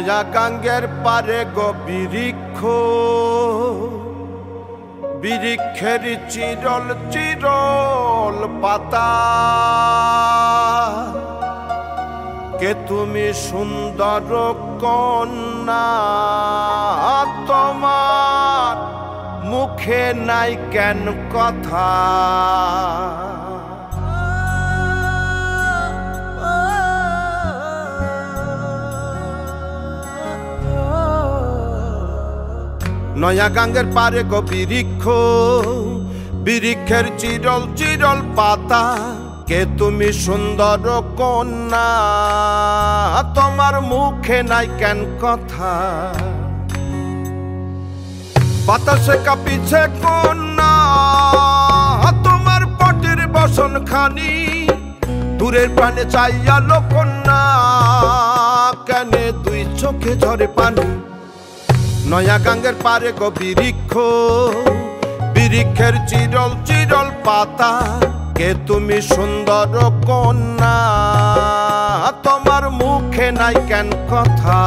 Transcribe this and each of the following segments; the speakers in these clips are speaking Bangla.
নয়া গাঙ্গের পারে গো বৃক্ষ, বৃক্ষের চিরল চিরল পাতা, কে তুমি সুন্দর কন্যা, তোমার মুখে নাই কেন কথা। নয়া গাঙ্গের পারে গো বৃক্ষ, বৃক্ষের চিরল চিরল পাতা, কে তুমি সুন্দর কন্যা, তোমার মুখে নাই কেন কথা। বাতাসে কাঁপিছে কন্যা, তোমার পটের বসন খানি, দূরের প্রাণে চাইয়ালো কন্যা, কেনে দুই চোখে ঝরে পানি। নয়া গাঙ্গের পারে গো বৃক্ষ, বৃক্ষের চিরল চিরল পাতা, কে তুমি সুন্দর কন্যা, তোমার মুখে নাই কেন কথা।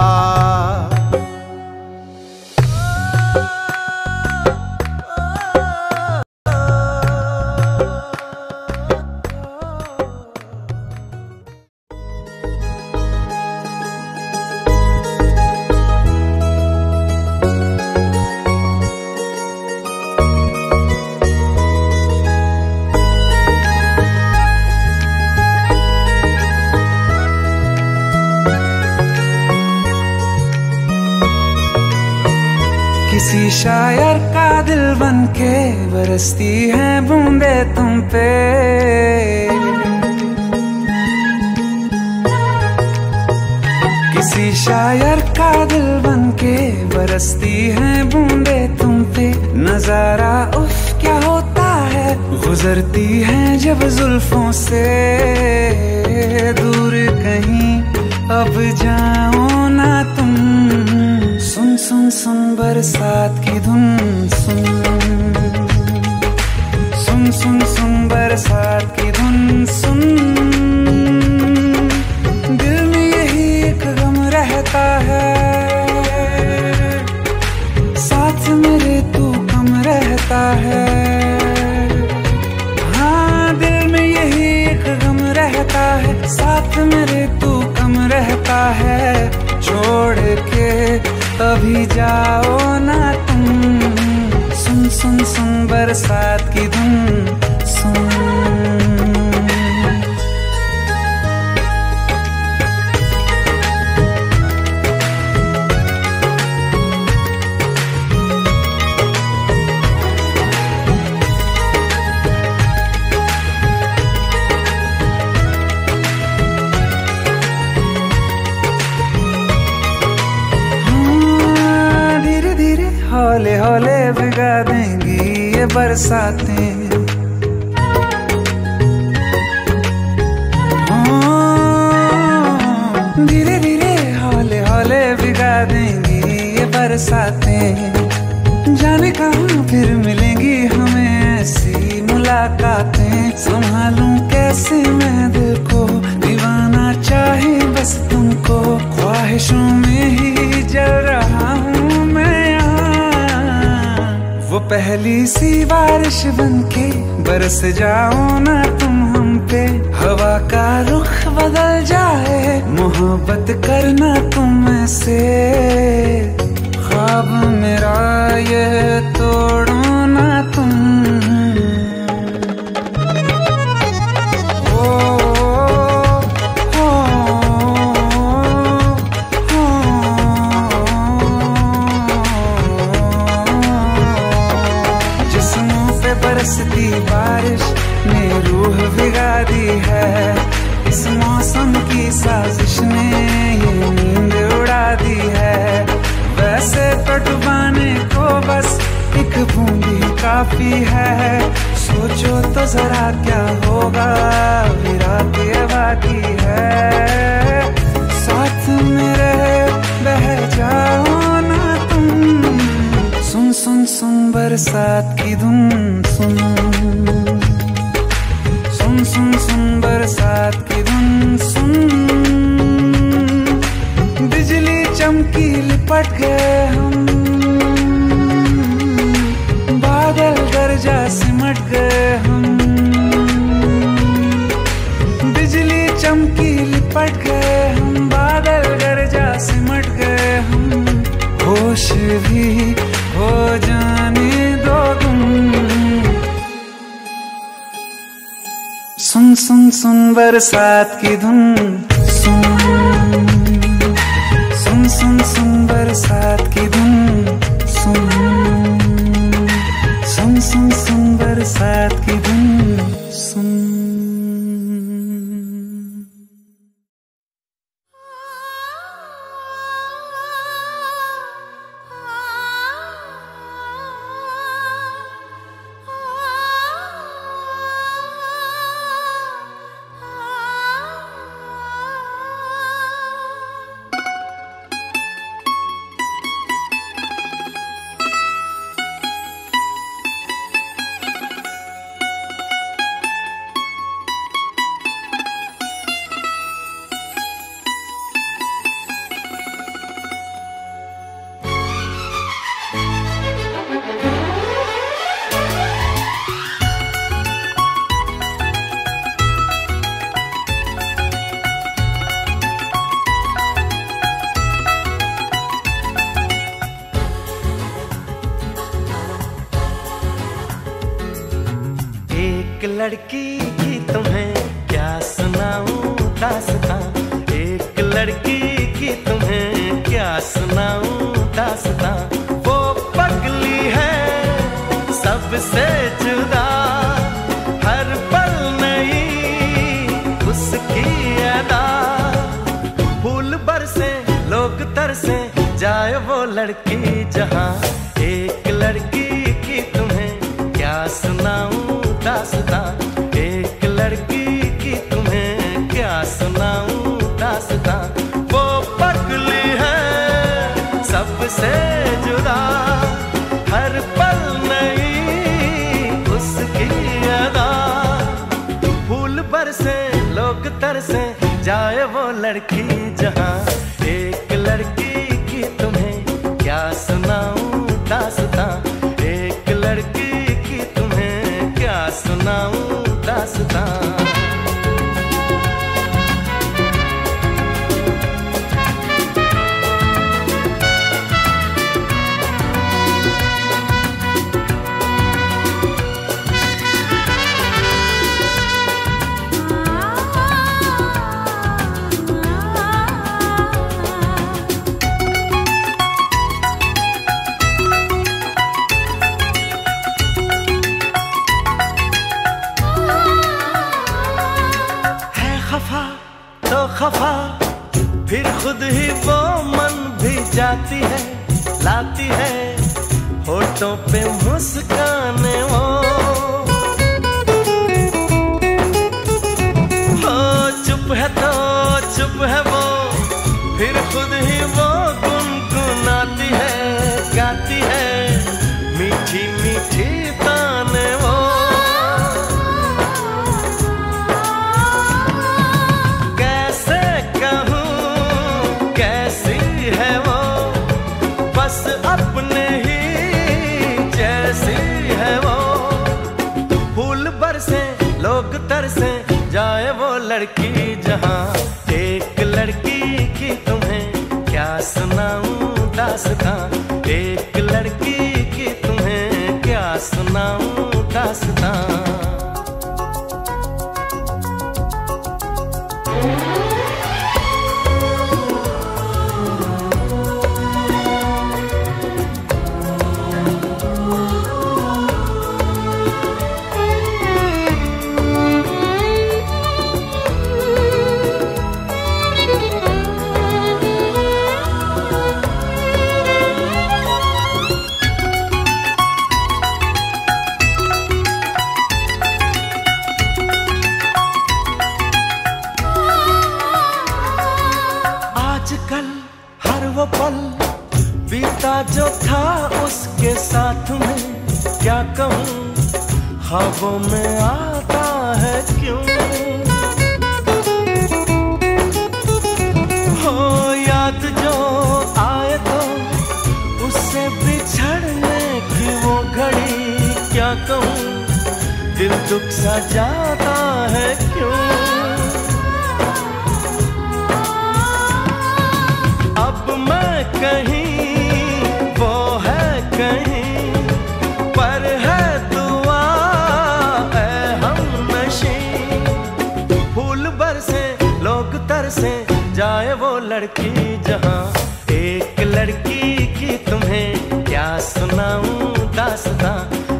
किसी शायर का दिल बनके बरसती हैं बूंदे तुम पे, किसी शायर का दिल बनके बरसती हैं बूंदे तुम पे। नजारा उफ क्या होता है, गुजरती हैं जब जुल्फों से, दूर कहीं अब जाओ ना तुम। सुन सुन सुन बरसात की धुन, सुन सुन सुन सुन बरसात की धुन, सुन। दिल में यही एक गम रहता है, साथ मेरे तू कम रहता है। हाँ दिल में यही एक गम रहता है, साथ मेरे तू कम रहता है। छोड़ के अभी जाओ ना तुम, सुन सुन सुन बरसात की धुन, सुन। हौले हौले भिगा देंगी ये बरसातें, धीरे धीरे हौले हौले भिगा देंगी ये बरसातें। जाने कहाँ फिर मिलेंगी हमें ऐसी मुलाकातें, संभालूं कैसे मैं दिल को, दीवाना चाहे बस तुमको। ख्वाहिशों में ही जल रहा हूँ मैं, वो पहली सी बारिश बनके बरस जाओ ना तुम हम पे। हवा का रुख बदल जाए, मोहब्बत करना तुम ऐसे। ख्वाब मेरा ये तोड़ो ना तुम, बरसती बारिश ने रूह भिगा दी है, इस मौसम की साजिश ने ये नींद उड़ा दी है। वैसे तो डुबाने को बस एक बूंदी काफी है, सोचो तो जरा क्या होगा अभी रात ये बाकी है। साथ मेरे बह जाओ ना तुम, सुन सुन सुन बरसात की धुन, सुन सुन सुन सुन बरसात की धुन, सुन। बिजली चमक फिर भी हो जाने दो तुम। सुन सुन सुन बरसात की धुन, सुन सुन सुन सुन बरसात की धुन, सुन सुन सुन सुन बरसात की धुन, सुन। लड़की की तुम्हें क्या सुनाऊं दास्तां, एक लड़की की तुम्हें क्या सुनाऊं दास्तां। वो पगली है सबसे जुदा, हर पल नई उसकी अदा। फूल बरसे लोग तरसे, जाए वो लड़की जहां। एक लड़की की तुम्हें क्या सुनाऊं दास्तां, एक लड़की की तुम्हें क्या सुनाऊं दास्तां। वो पगली है सबसे जुदा, हर पल नई उसकी अदा। फूल बरसे लोग तरसे, जाए वो लड़की जहां। एक लड़की की तुम्हें क्या सुनाऊं दास्तां, एक लड़की की तुम्हें क्या सुनाऊं दास्तां। खफा फिर खुद ही वो मन भी जाती है, लाती है होठों पे मुस्काने वो। हो चुप है तो चुप है वो, फिर खुद ही वो गुनगुनाती है, गाती है मीठी मीठी ताने वो। अपने ही जैसी है वो। फूल बरसे लोग तरसे, जाए वो लड़की जहां। एक लड़की की तुम्हें क्या सुनाऊं दास्तां, एक लड़की की तुम्हें क्या सुनाऊं दास्तां। आजकल हर वो पल बीता जो था उसके साथ में, क्या कहूँ ख्वाबों में आता है क्यों। हो याद जो आए तो उससे बिछड़ने की वो घड़ी, क्या कहूँ दिल दुख सा जाता है क्यों। अब मैं कहीं वो कहीं, पर है दुआ ऐ हमनशी। फूल बरसे लोग तरसे, जाए वो लड़की जहां। एक लड़की की तुम्हें क्या सुनाऊं दास्तां,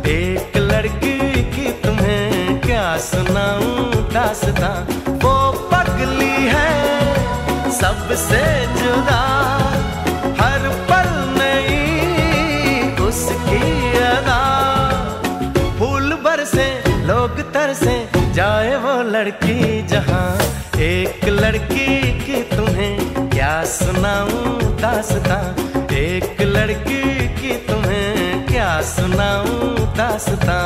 एक लड़की की तुम्हें क्या सुनाऊं दास्तां। वो पगली है सबसे जुदा, हर पल नई उसकी अदा। फूल बरसे लोग तरसे, जाए वो लड़की जहां। एक लड़की की तुम्हें क्या सुनाऊं दास्तां, एक लड़की की तुम्हें क्या सुनाऊं दास्तां।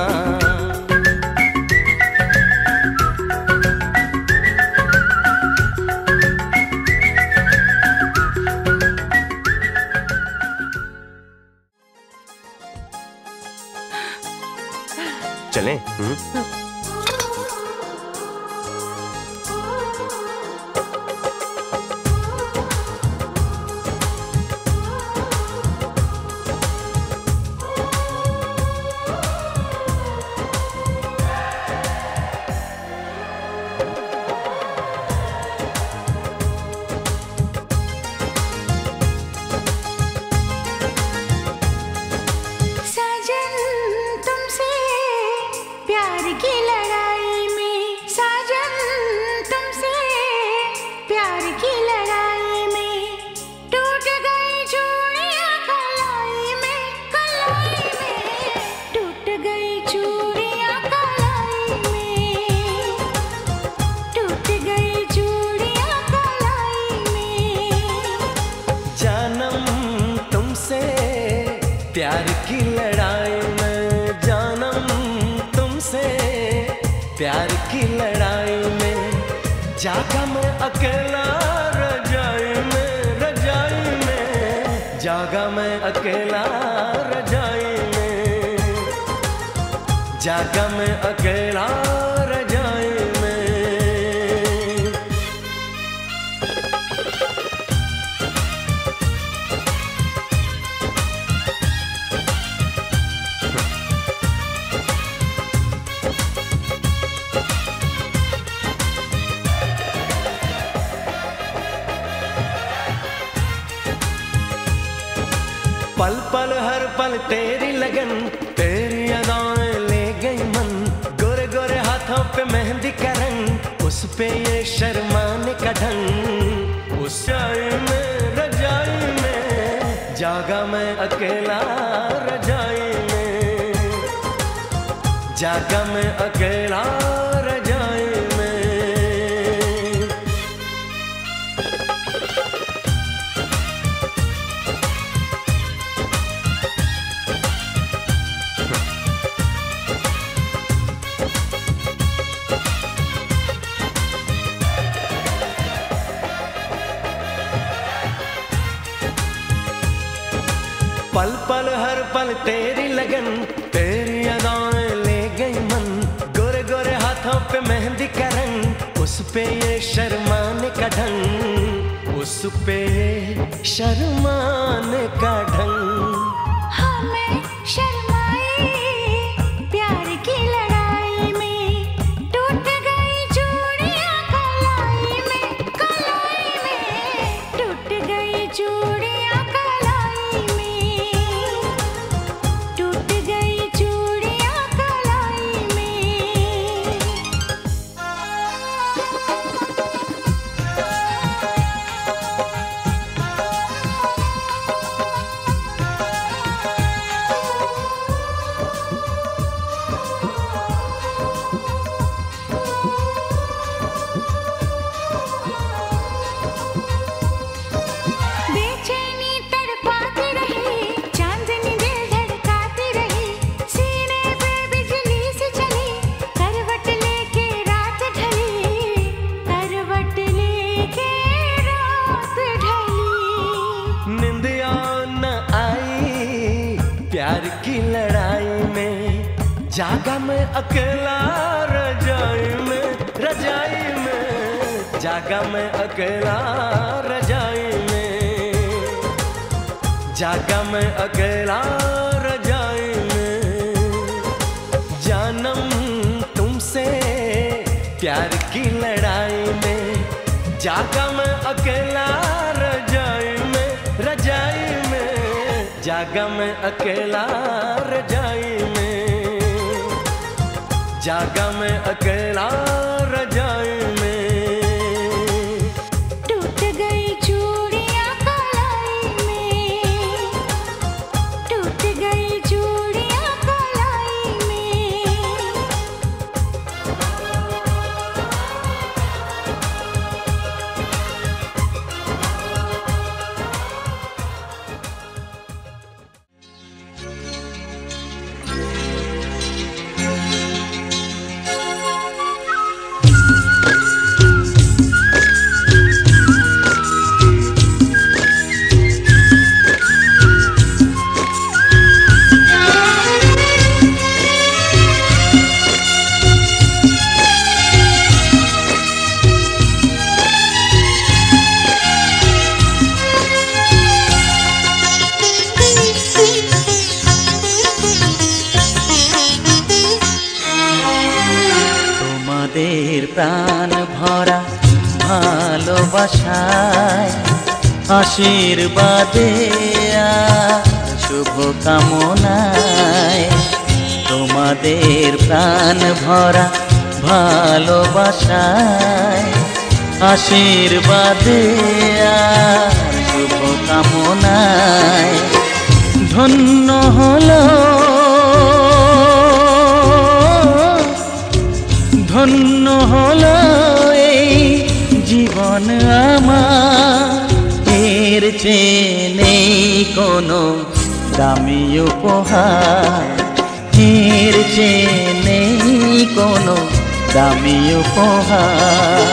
चलें? प्यार की लड़ाई में जानम तुमसे, प्यार की लड़ाई में जागा मैं अकेला रजाई में, रजाई में जागा मैं अकेला रजाई में, जागा मैं अकेला रजाई में। पल पल हर पल तेरी लगन, तेरी अदाएं ले गई मन। गोरे गोरे हाथों पे मेहंदी का रंग, उस पे ये शर्माने का ढंग। उस रजाई में, रजाई में जागा मैं अकेला रजाई में, जागा मैं अकेला रजाई में। पल पल हर पल तेरी लगन, तेरी अदाएं ले गई मन। गोरे गोरे हाथों पे मेहंदी का रंग, उस पे ये शर्माने का ढंग, उस पे ये शर्माने का ढंग। हमें शर्माए प्यार की लड़ाई में, टूट गई चूड़ियां कलाई में, कलाई में टूट गई चूड़ियां कलाई में, टूट गई चूड़ियां कलाई में। बेचैनी तड़पाती रही, चांदनी दिल धड़काती रही। सीने पे बिजली से चली, करवट लेके रात ढली, करवट लेके रात ढली। निंदिया न आई प्यार की लड़ाई में, जागा मैं अकेला रजाई में, रजाई में जागा मैं अकेला रजाई में, जागा मैं अकेला जागा मैं अकेला रजाई में, रजाई में, जागा मैं अकेला रजाई में, जागा मैं अकेला रजाई में। टूट गई चूड़ियां कलाई में, टूट गई चूड़ियां कलाई में। প্রাণ ভরা ভালোবাসায় আশীর্বাদে শুভ কামনায়, তোমাদের প্রাণ ভরা ভালোবাসায় আশীর্বাদে শুভ কামনায় ধন্য হলো, ধন্য হলো এই জীবন আমার, এর চেয়ে নেই কোনো দামি উপহার, এর চেয়ে নেই কোনো দামি উপহার।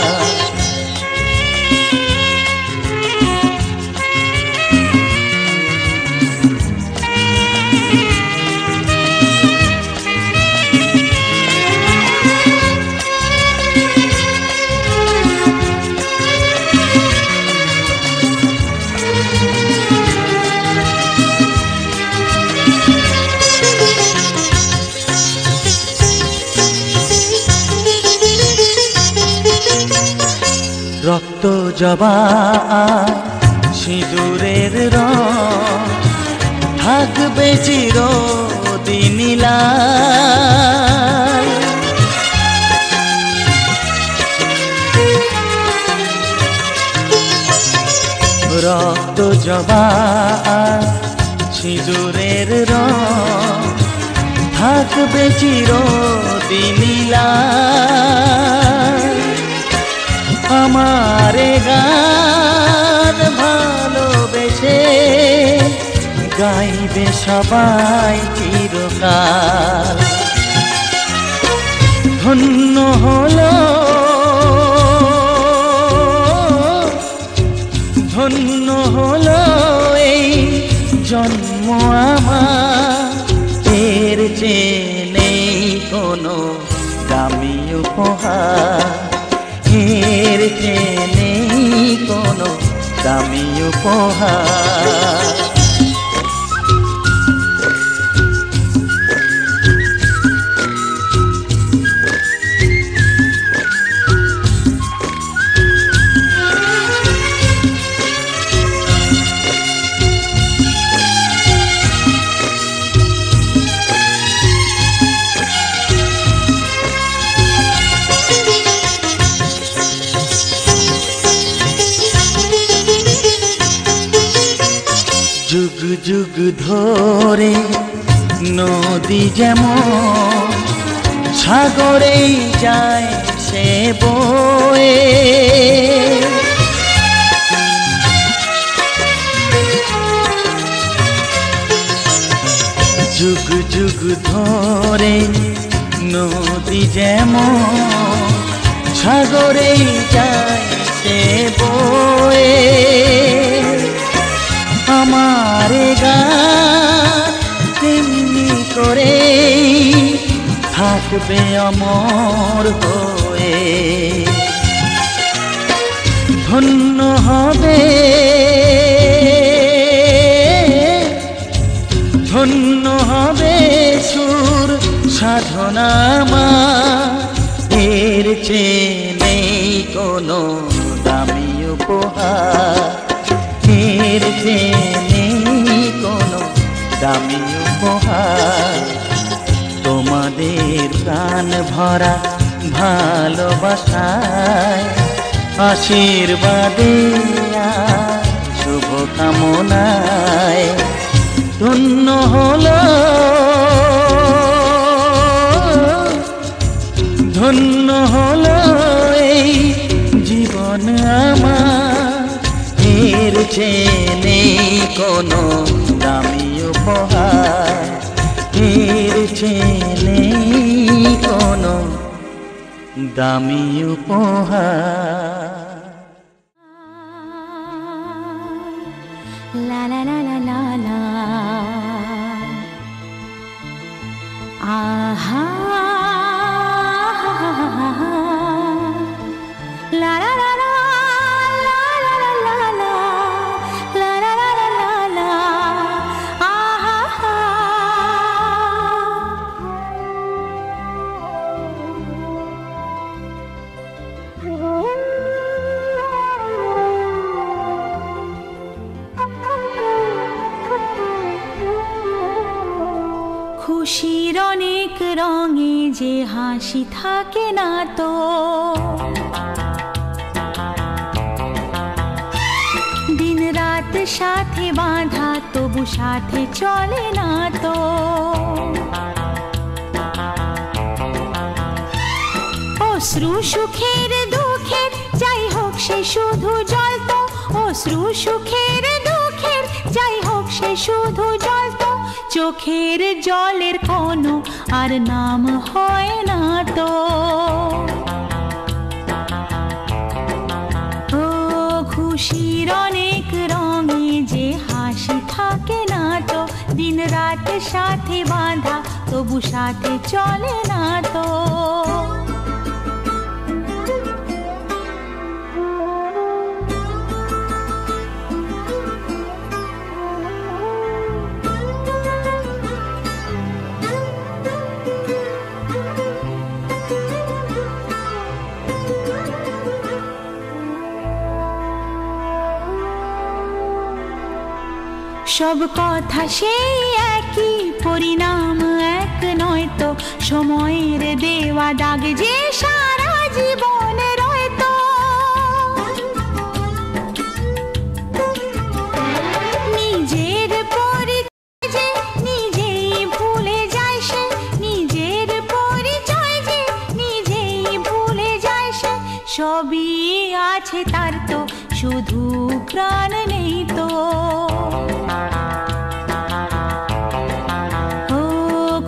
রক্ত জবা সিঁদুরের রং থাকবে চিরদিন লাল, রক্ত জবা সিঁদুরের রং থাকবে চিরদিন লাল। আমারে গান ভালোবেসে গাইবে সবাই চিরকাল, ধন্য হলো, ধন্য হলো এই জন্ম আমার, এর চেয়ে নেই কোনো দামি উপহার, এর চেয়ে নেই কোনো দামি উপহার। যুগ যুগ ধরে নদী যেমন সাগরেই যায় সে বয়ে, যুগ যুগ ধরে নদী যেমন সাগরেই যায় সে বয়ে, আমার গান তেমনি করে থাকবে অমর হয়ে, ধন্য হবে, ধন্য হবে সুর সাধনা আমার, এর চেয়ে নেই কোনো দামি উপহার এর চেয়ে নেই কোনো দামি উপহার তোমাদের প্রাণ ভরা ভালোবাসায় আশীর্বাদে আর শুভকামনায় ধন্য হলো ধন্য হলো এই জীবন আমার এর চেয়ে নেই কোনো দামি উপহার এর চেয়ে নেই কোনো দামি উপহার La la la la la la. Aha. La la la la la la la la la la la la la la. Aha. খুশির অনেক রঙে যে হাসি থাকে না তো দিন রাত সাথে বাঁধা তবু সাথে চলে না তো অশ্রু সুখের দুঃখের যাই হোক সে শুধু জ্বলতো অশ্রু সুখের দুঃখের যাই হোক সে শুধু জ্বলতো চোখের জলের কোনো আর নাম হয় না তো ও খুশির অনেক রঙে যে হাসি থাকে না তো দিন রাত সাথে বাঁধা তবু সাথে চলে না তো সব কথা সেই একই পরিণাম এক নয় তো সময়ের দেওয়া দাগ যে সারা জীবন রয়তো নিজের পরিচয় যে নিজেই ভুলে যায় সে নিজের পরিচয় যে নিজেই ভুলে যায় সে সবই আছে তার তো শুধু প্রাণ নেই তো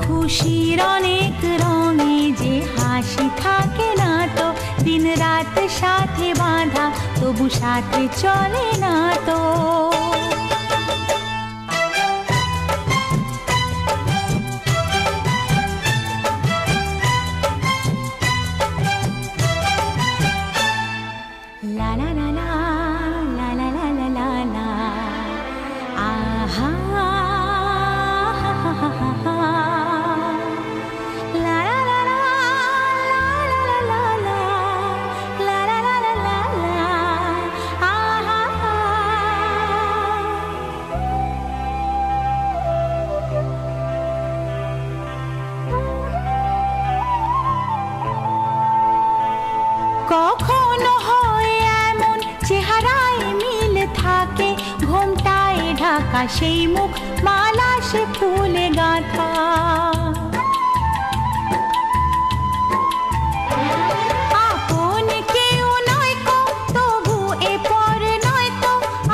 খুশির অনেক রঙে যে হাসি থাকে না তো দিন রাত সাথে বাঁধা তবু সাথে চলে না তো লা লা লা লা লা লা লা লা লা লা আহা কখনো হয় এমন চেহারায় মিল থাকে ঘোমটায় ঢাকা সেই মুখ মালা সে ফুলে গাঁথা আপন কেউ নয় কো তবু এ পর নয় তো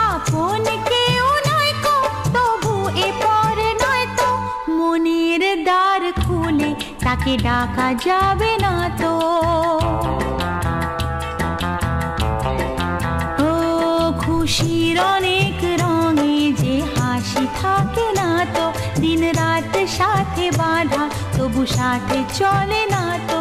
আপন কেউ নয় কো তবু এ পর নয় তো মনের দ্বার খুলে তাকে ডাকা যাবে না তো খুশির অনেক রঙে যে হাসি থাকে না তো দিন রাত সাথে বাঁধা তবু সাথে চলে না তো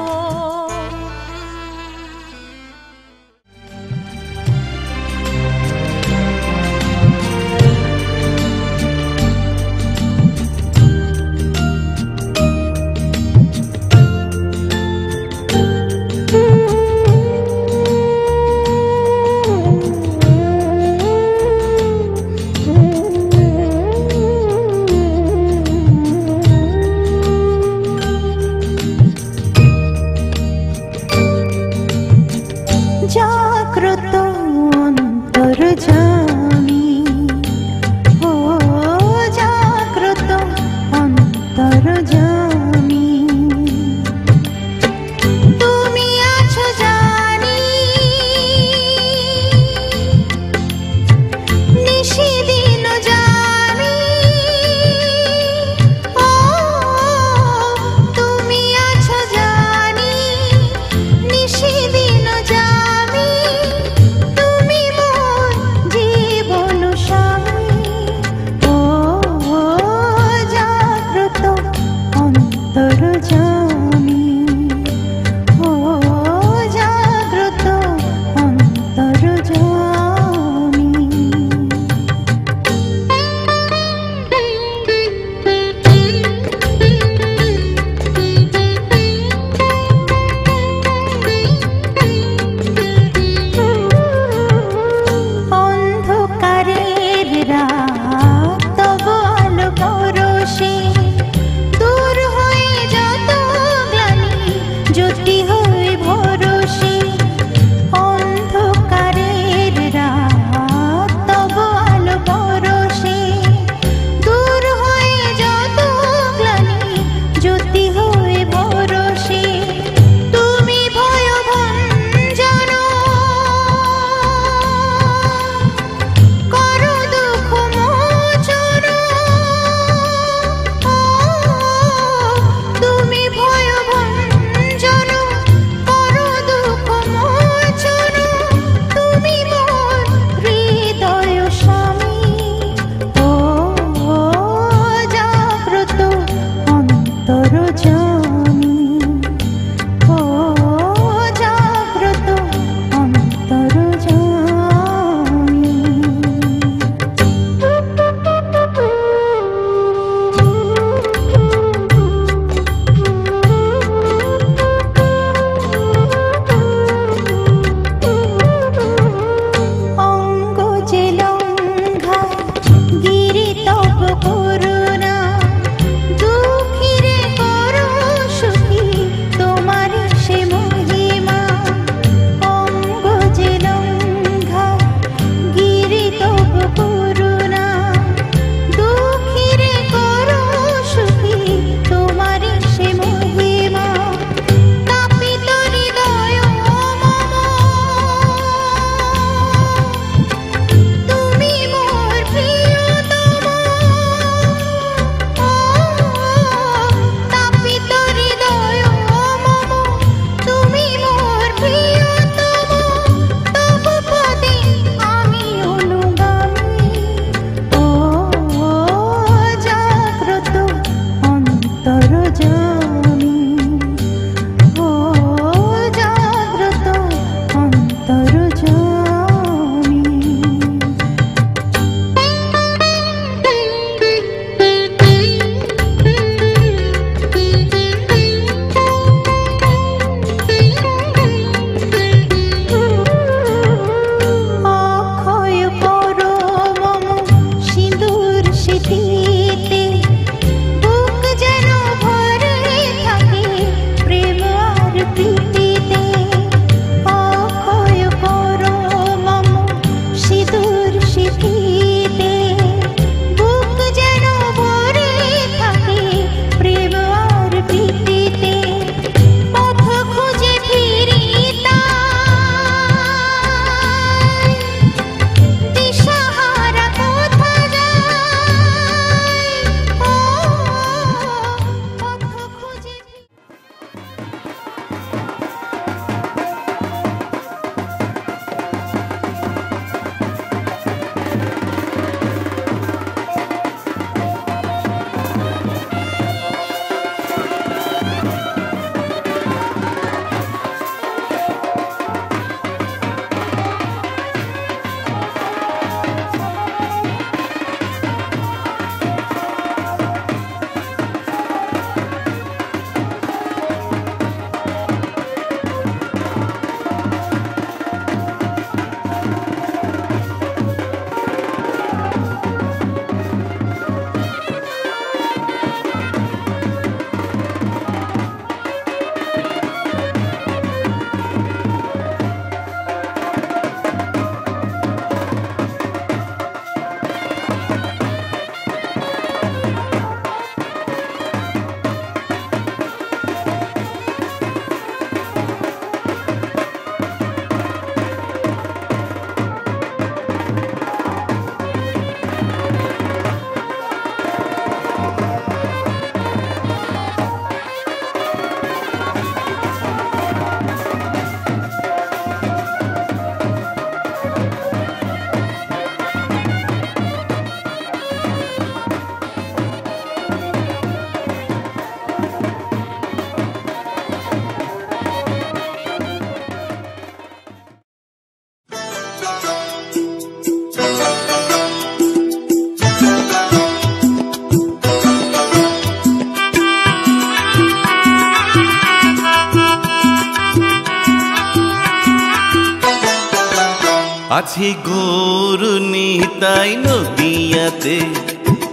আছে গৌর নিতাই নদিয়াতে,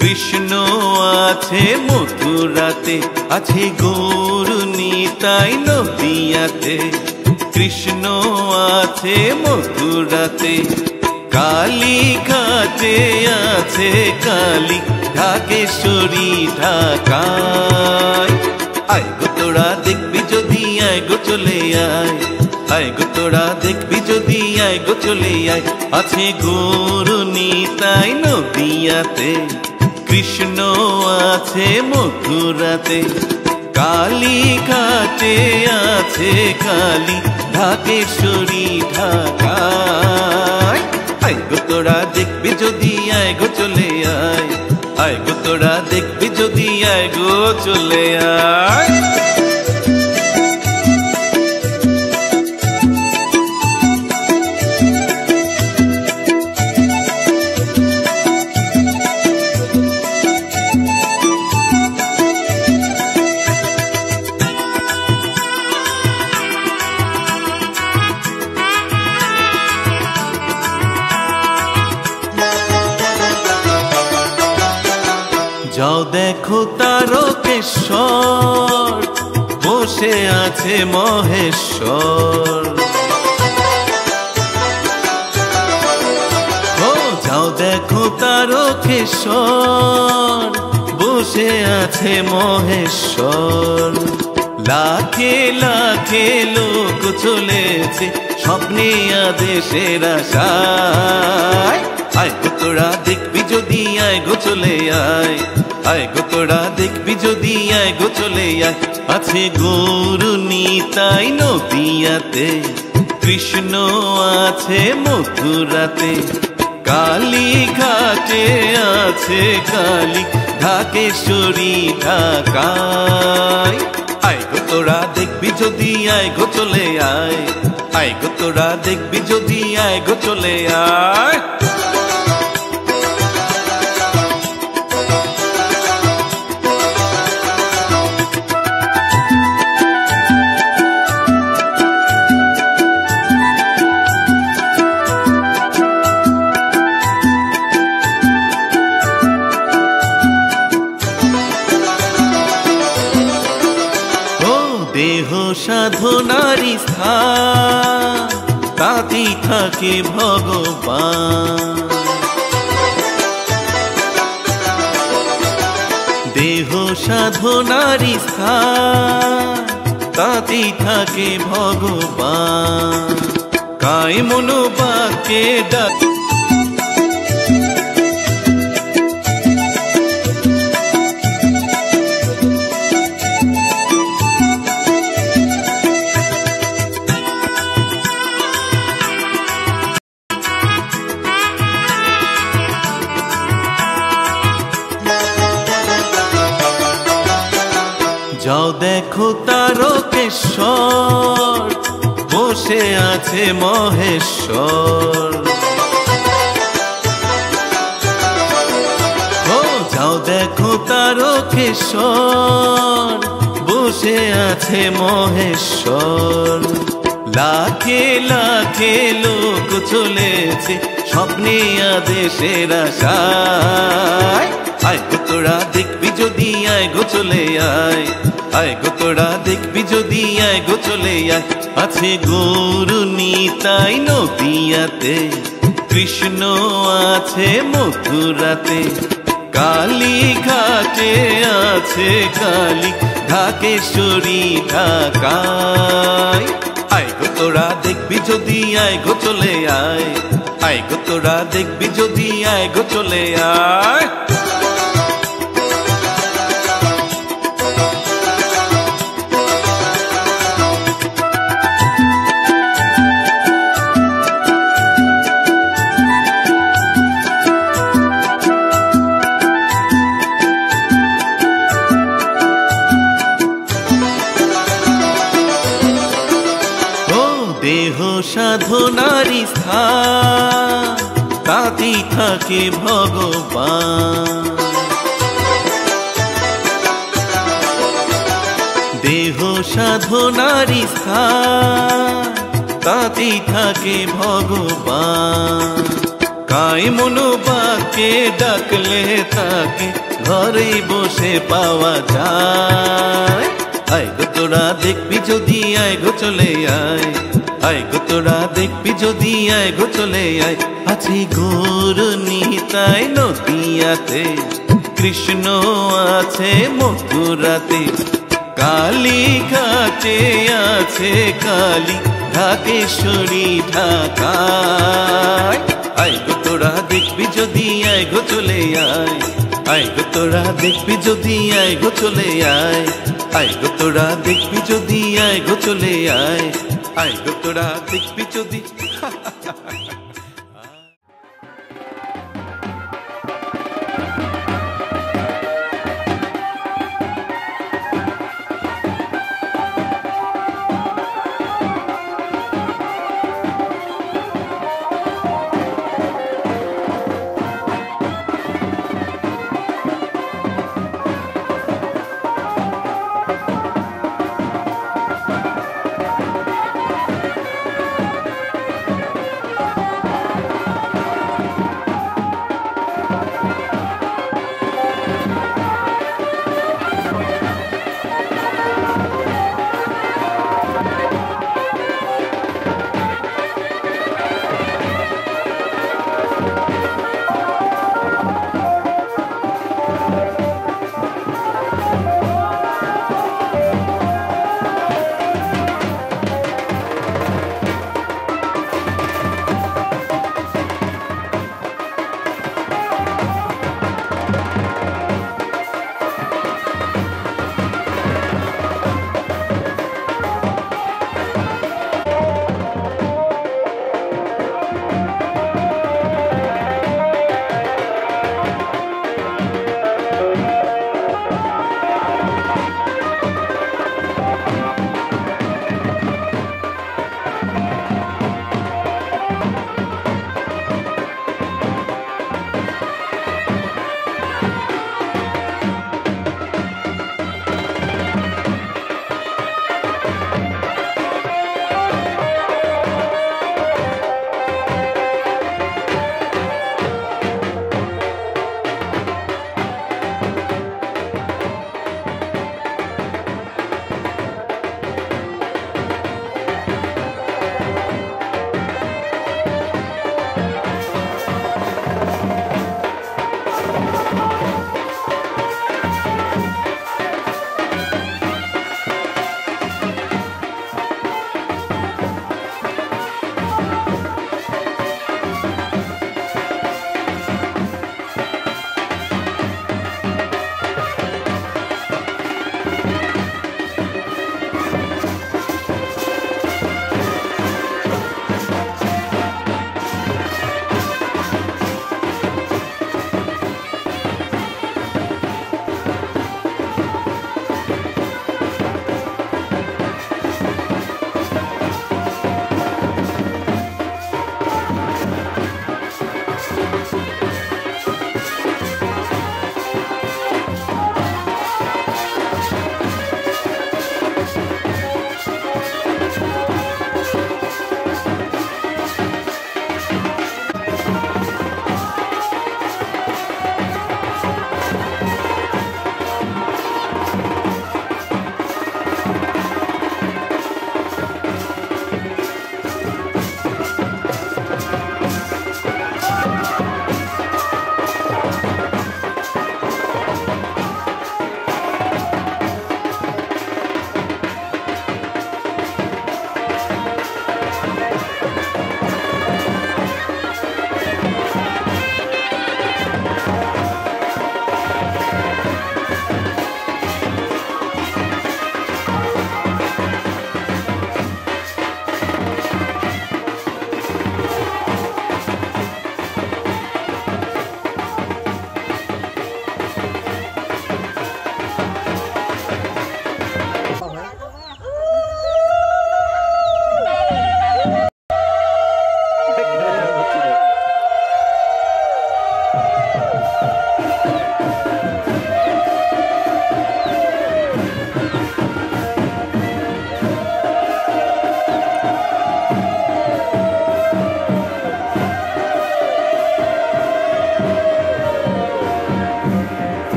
কৃষ্ণ আছে মথুরাতে। আছে গৌর নিতাই নদিয়াতে, কৃষ্ণ আছে মথুরাতে। কালী ঘাটে আছে কালী, ঢাকেশ্বরী ঢাকায়। আয় গো তোরা দেখবি যদি, আয় গো চলে আয়। আয় গো তোরা দেখবি যদি, আয় গো চলে আয়। আছে গৌর নিতাই নদিয়াতে, কৃষ্ণ আছে মথুরাতে। কালী ঘাটে আছে কালী, ঢাকেশ্বরী ঢাকায়। আয় গো তোরা দেখবি যদি, আয় গো চলে আয়। আয় গো তোরা দেখবি যদি, আয় গো চলে আয়। যাও দেখো তারকেশ্বর, বসে আছে মহেশ্বর। ও যাও দেখো তারকেশ্বর, বসে আছে মহেশ্বর। লাখে লাখে লোক চলেছে স্বপ্নে আদেশের আশায়। আয় গো তোরা দেখবি যদি, আয় গো চলে আয়। আয় গো তোরা দেখবি যদি, আয় গো চলে আয়। আছে গৌর নিতাই নদিয়াতে, কৃষ্ণ আছে মথুরাতে। কালী ঘাটে আছে কালী, ঢাকেশ্বরী ঢাকায়। আয় গো তোরা দেখবি যদি, আয় গো চলে আয়। আয় গো তোরা দেখবি যদি, আয় গো চলে আয়। দেহ সাধনারি স্থান, তাতেই থাকে ভগবান। দেহ সাধনারি স্থান, তাতেই থাকে ভগবান। কায় মনোবাক্যে ডাক যাও দেখো তারকেশ্বর, বসে আছে মহেশ্বর। ও যাও দেখো তারকেশ্বর, বসে আছে মহেশ্বর। লাখে লাখে লোক চলেছে স্বপ্নে আদেশের আশায়। আয় গো তোরা দেখবি যদি, আয় গো চলে আয়। আয় গো তোরা দেখবি যদি, আয় গো চলে আয়। আছে গৌর নিতাই নদিয়াতে, কৃষ্ণ আছে মথুরাতে। কালী ঘাটে আছে কালী, ঢাকেশ্বরী ঢাকায়। আয় গো তোরা দেখবি যদি, আয় গো চলে আয়। আয় গো তোরা দেখবি যদি, আয় গো চলে আয়। দেহ সাধনারি স্থান, তাতেই থাকে ভগবান। দেহ সাধনারি স্থান, তাতেই থাকে ভগবান। কাই মনোবাকে ডাকলে তাকে ঘরেই বসে পাওয়া যায়। আয় গো তোরা দেখবি যদি, আয় গো চলে আয়, আয় গো তোরা দেখবি যদি, আয় গো চলে আয়। আছে গৌর নিতাই নদিয়াতে, কৃষ্ণ আছে মথুরাতে, কালী ঘাটে আছে কালী, ঢাকেশ্বরী ঢাকায়। আয় গো তোরা দেখবি যদি, আয় গো চলে আয়, আয় গো তোরা দেখবি যদি, আয় গো চলে আয়, আয় গো তোরা দেখবি যদি, আয় গো চলে আয়, আয় গো তোরা দেখবি যদি।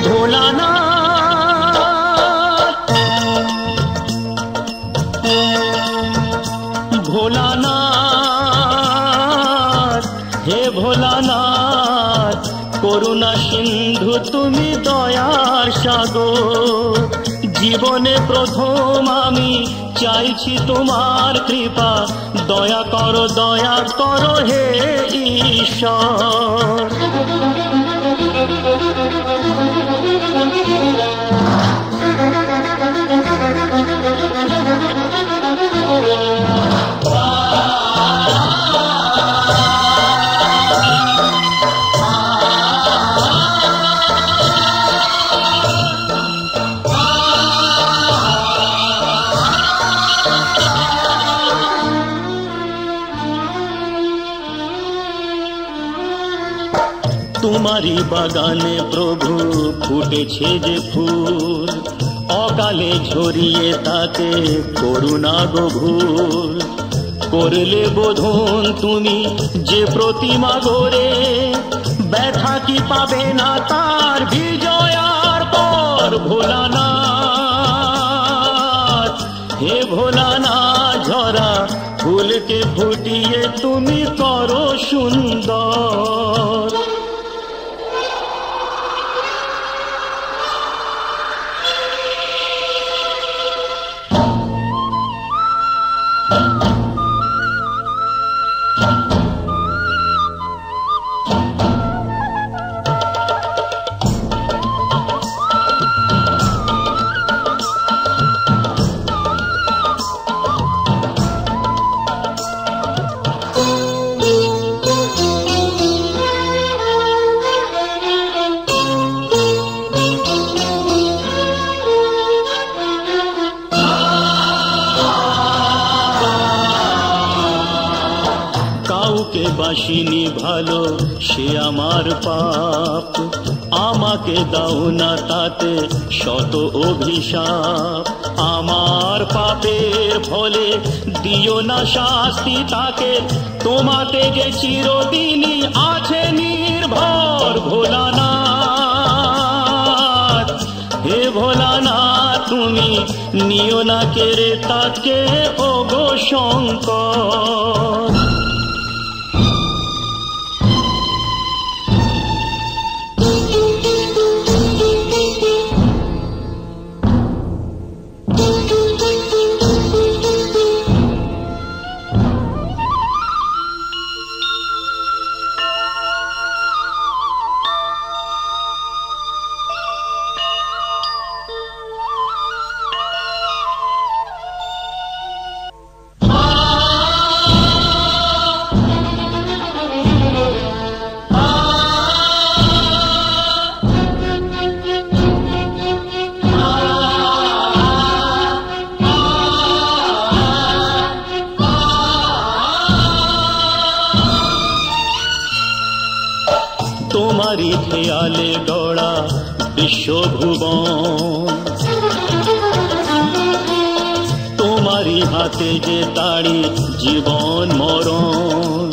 ভোলানাথ ভোলানাথ হে ভোলানাথ করুণা সিন্ধু তুমি দয়ার সাগর জীবনে প্রথম আমি চাইছি তোমার কৃপা দয়া করো হে ঈশ্বর তোমারি বাগানে প্রভু ফুটেছে যে ফুল অকালে ঝরিয়ে তাতে করুণা গভুর করলে বোধন তুমি যে প্রতিমা গড়ে ব্যথা কি পাবে না তার বিজয়ার পর ভোলানাথ হে ভোলানাথ ঝরা ফুলকে ফুটিয়ে তুমি করো সুন্দর বাসিনি ভালো সে আমার পাপ আমাকে দাও না তাতে শত অভিশাপ আমার পাপের ফলে দিও না শাস্তি তাকে তোমাতে যে চিরদিনই আছে নির্ভর ভোলানাথ হে ভোলানাথ তুমি নিও না কেড়ে তাকে ওগো শঙ্কর তোমারি খেয়ালে গড়া বিশ্বভুবন তোমারি হাতে যে তাড়ি জীবন মরণ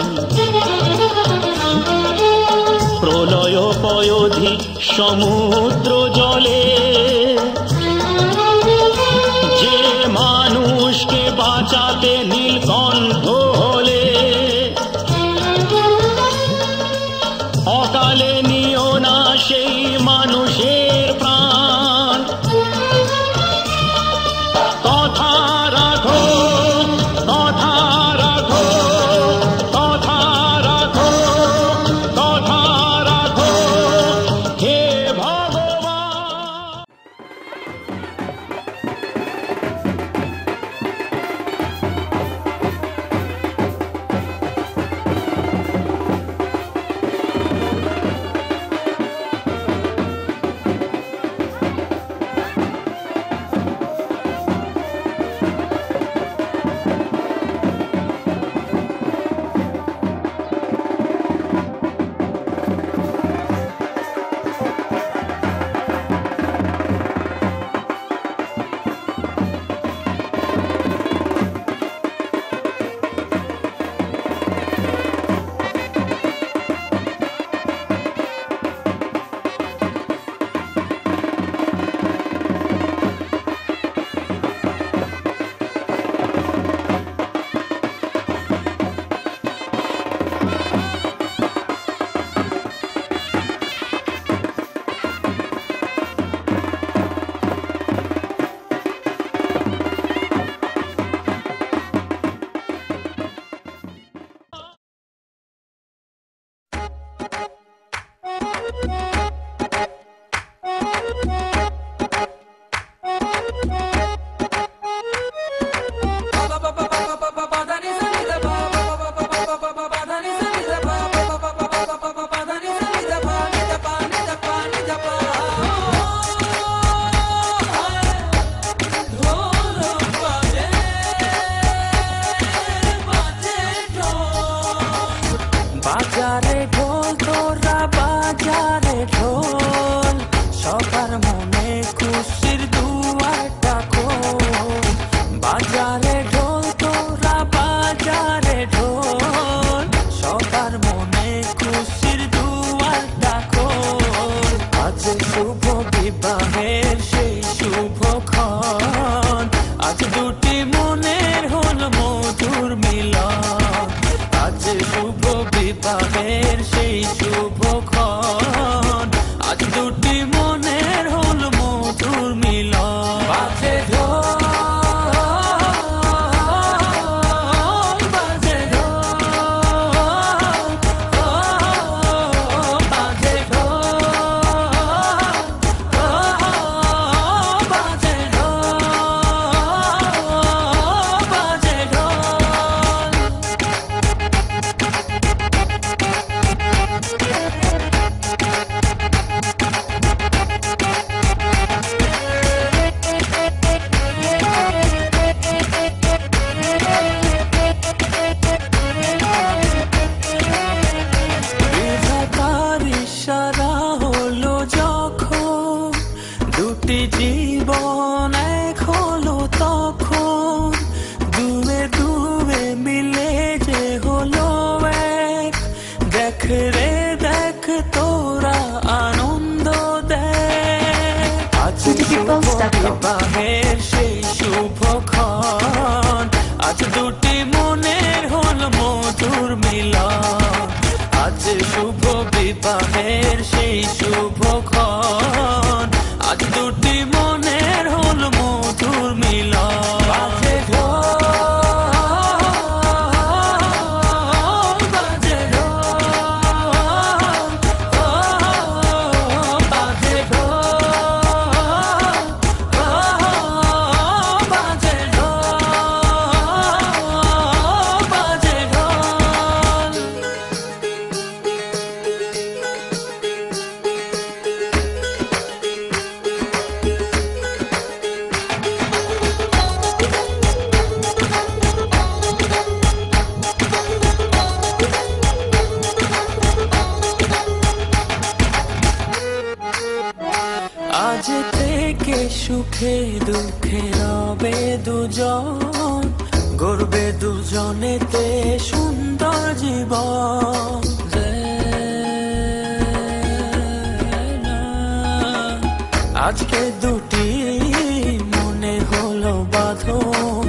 প্রলয় পয়োধি সমুদ্র জলে যে মানুষকে বাঁচাতে নীলকণ্ঠ হলে অকালে নিও না সেই মানুষের প্রাণ কথা রাখো কথা রাখো কথা রাখো কথা রাখো হে ভগবান শুভ বিবাহের সেই শুভক্ষণ, আজ দুটি মনের হলো মধুর মিলন। আজ শুভ বিবাহের সেই শুভক্ষণ, আজ দুটি মনের হলো মধুর মিলন। বাজে ঢোল, বাজে ঢোল, বাজে ঢোল, বাজে ঢোল, বাজে ঢোল। বিধাতার ইশারা হলো যখন, দুটি জীবন এক হলো তখন, দুয়ে দুয়ে মিলে যে হলো এক। দেখ রে দেখ তোরা আনন্দ দেখ, আজ শুভ বিবাহের সেই শুভক্ষণ, আজ দুটি মনের হলো মধুর মিলন। আজ শুভ বিবাহের সেই শুভক্ষণ, আজ দুটি মনের হলো মধুর মিলন। বাজে ঢোল, বাজে ঢোল, বাজে ঢোল, বাজে ঢোল, বাজে ঢোল। আজ থেকে সুখে দুঃখে রবে দুজন, গড়বে দুজনেতে সুন্দর জীবন। আজকে দুটি মনে হলো বাঁধন,